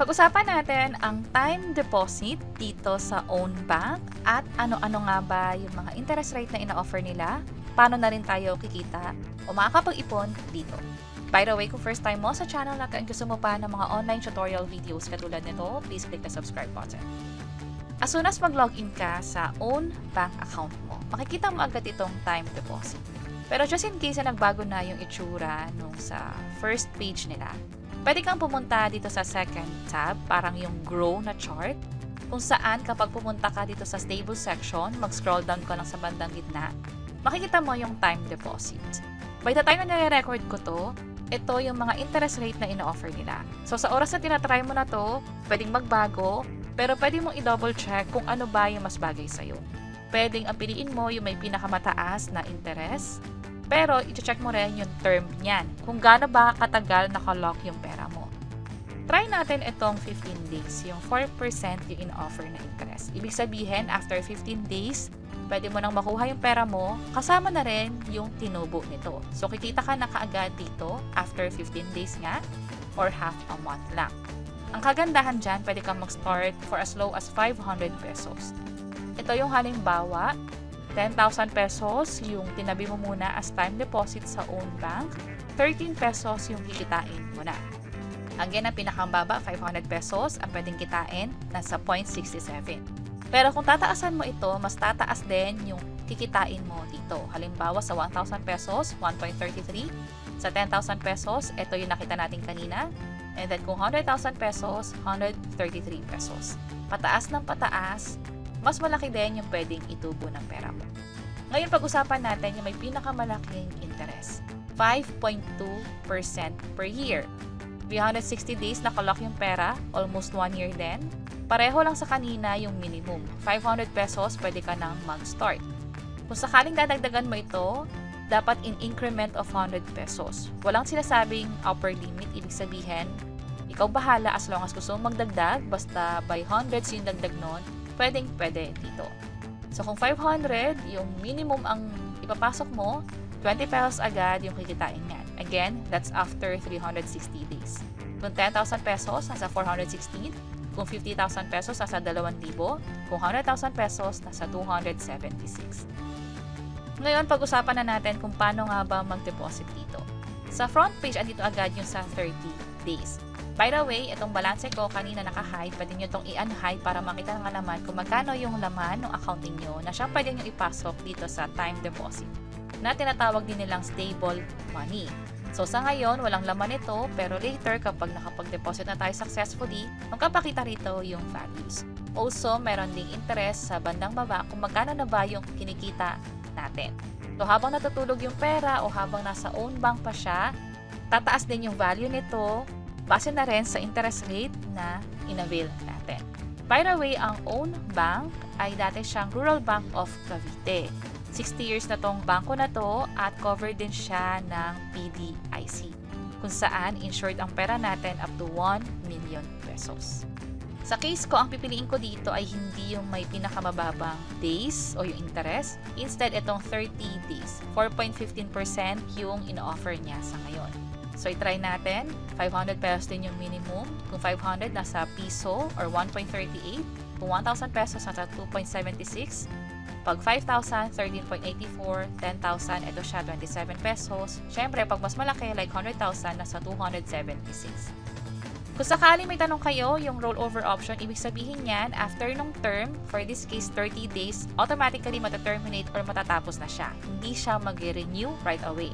Pag-usapan natin ang time deposit dito sa Own Bank at ano-ano nga ba yung mga interest rate na ina-offer nila, paano na rin tayo kikita o makakapag-ipon dito. By the way, kung first time mo sa channel natin, gusto mo pa ng mga online tutorial videos katulad nito, please click the subscribe button. As soon as mag-login ka sa Own Bank account mo, makikita mo agad itong time deposit. Pero just in case na nagbago na yung itsura nung sa first page nila, pwede kang pumunta dito sa second tab, parang yung grow na chart, kung saan kapag pumunta ka dito sa stable section, mag-scroll down ka lang sa bandang gitna, makikita mo yung time deposit. By the time na nire-record ko to, ito yung mga interest rate na ina-offer nila. So sa oras na tinatry mo na to, pwedeng magbago, pero pwede mong i-double check kung ano ba yung mas bagay sa'yo. Pwedeng ang piliin mo yung may pinakamataas na interest, pero i-check mo rin yung term niyan, kung gaano ba katagal nakalock yung pera mo. Try natin itong 15 days, yung 4% yung in-offer na interest. Ibig sabihin, after 15 days, pwede mo nang makuha yung pera mo, kasama na rin yung tinubo nito. So, kikita ka na kaagad dito after 15 days nga, or half a month lang. Ang kagandahan dyan, pwede kang mag-start for as low as 500 pesos. Ito yung halimbawa, 10,000 pesos yung tinabi mo muna as time deposit sa Own Bank, 13 pesos yung kikitain mo na. Again, ang pinakambaba, 500 pesos, ang pwedeng kitain, nasa 0.67. Pero kung tataasan mo ito, mas tataas din yung kikitain mo dito. Halimbawa, sa 1,000 pesos, 1.33. Sa 10,000 pesos, ito yung nakita natin kanina. And then kung 100,000 pesos, 133 pesos. Pataas ng pataas, mas malaki din yung pwedeng itubo ng pera mo. Ngayon, pag-usapan natin yung may pinakamalaking interest. 5.2% per year. 360 days nakalock yung pera, almost 1 year din. Pareho lang sa kanina yung minimum. 500 pesos, pwede ka nang mag-start. Kung sakaling dadagdagan mo ito, dapat in increment of 100 pesos. Walang sinasabing upper limit, ibig sabihin, ikaw bahala as long as gusto mong magdagdag, basta by hundreds yung dagdag nun, pwede dito. So kung 500, yung minimum ang ipapasok mo, 20 pesos agad yung kikitain yan. Again, that's after 360 days. Kung 10,000 pesos, nasa 416. Kung 50,000 pesos, nasa 2,000. Kung 100,000 pesos, nasa 276. Ngayon, pag-usapan na natin kung paano nga ba mag-deposit dito. Sa front page, andito agad yung sa 30 days. By the way, itong balance ko kanina naka-hide, pwede nyo itong i-unhide para makita nga naman kung magkano yung laman ng account niyo na siya pwede nyo ipasok dito sa time deposit na tinatawag din nilang stable money. So sa ngayon, walang laman ito, pero later kapag nakapag-deposit na tayo successfully, magkapakita rito yung values. Also, meron ding interest sa bandang baba kung magkano na ba yung kinikita natin. So habang natutulog yung pera o habang nasa Own Bank pa siya, tataas din yung value nito base na rin sa interest rate na in-avail natin. By the way, ang Own Bank ay dati siyang Rural Bank of Cavite. 60 years na tong bangko na to at covered din siya ng PDIC, kung saan insured ang pera natin up to 1 million pesos. Sa case ko, ang pipiliin ko dito ay hindi yung may pinakamababang days o yung interest. Instead, itong 30 days. 4.15% yung ino-offer niya sa ngayon. So, i-try natin. 500 pesos din yung minimum. Kung 500, nasa piso or 1.38. Kung 1,000 pesos, nasa 2.76. Pag 5,000, 13.84. 10,000, ito siya, 27 pesos. Siyempre, pag mas malaki, like 100,000, nasa 276. Kung sakali may tanong kayo, yung rollover option, ibig sabihin yan, after nung term, for this case 30 days, automatically mataterminate or matatapos na siya. Hindi siya mag-renew right away.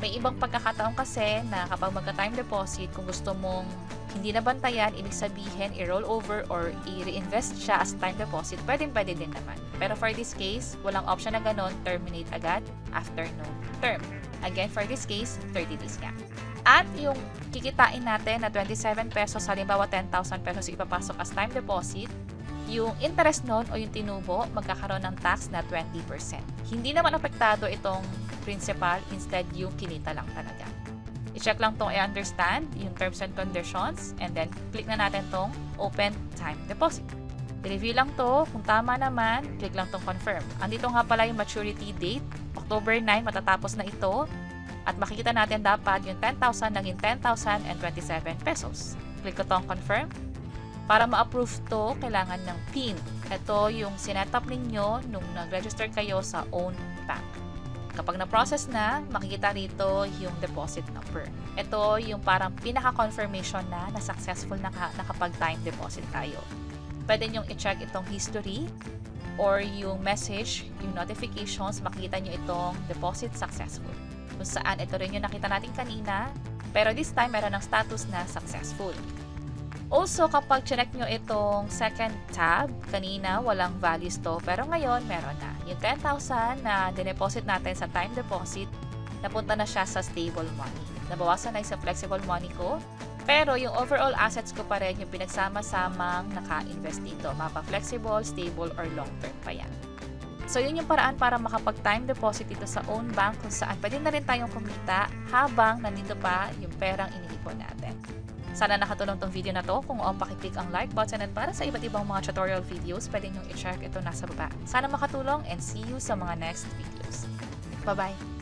May ibang pagkakataon kasi na kapag magka-time deposit, kung gusto mong hindi nabantayan, ibig sabihin i-roll over or i-reinvest siya as time deposit, pwede din naman. Pero for this case, walang option na ganun, terminate agad after no term. Again, for this case, 30 days nga. At yung kikitain natin na 27 pesos, halimbawa 10,000 pesos ipapasok as time deposit, yung interest nun o yung tinubo, magkakaroon ng tax na 20%. Hindi naman apektado itong principal, instead yung kinita lang talaga. I-check lang tong I-understand, yung terms and conditions, and then click na natin tong open time deposit. I-review lang to, kung tama naman, click lang tong confirm. Andito nga pala yung maturity date, October 9, matatapos na ito. At makikita natin dapat yung 10,000 naging 10,027 pesos. Click ko tong confirm. Para ma-approve to, kailangan ng PIN. Ito yung sinetup ninyo nung nag-register kayo sa own bank. Kapag na-process na, makikita rito yung deposit number. Ito yung parang pinaka-confirmation na successful na nakapag-time deposit tayo. Pwede nyong i-check itong history or yung message, yung notifications, makikita nyo itong deposit successful. Kung saan ito rin yung nakita natin kanina, pero this time meron ng status na successful. Also, kapag check nyo itong second tab, kanina walang values to, pero ngayon meron na. Yung 10,000 na dineposit natin sa time deposit, napunta na siya sa stable money. Nabawasan na sa flexible money ko, pero yung overall assets ko pa rin yung pinagsama-samang naka-invest dito. Mapa-flexible, stable, or long-term pa yan. So, yun yung paraan para makapag-time deposit dito sa own bank kung saan pwede na rin tayong kumita habang nandito pa yung perang iniipon natin. Sana nakatulong tong video na to. Kung pakiclick ang like button at para sa iba't ibang mga tutorial videos, pwede nyo i-check ito nasa baba. Sana makatulong and see you sa mga next videos. Bye-bye!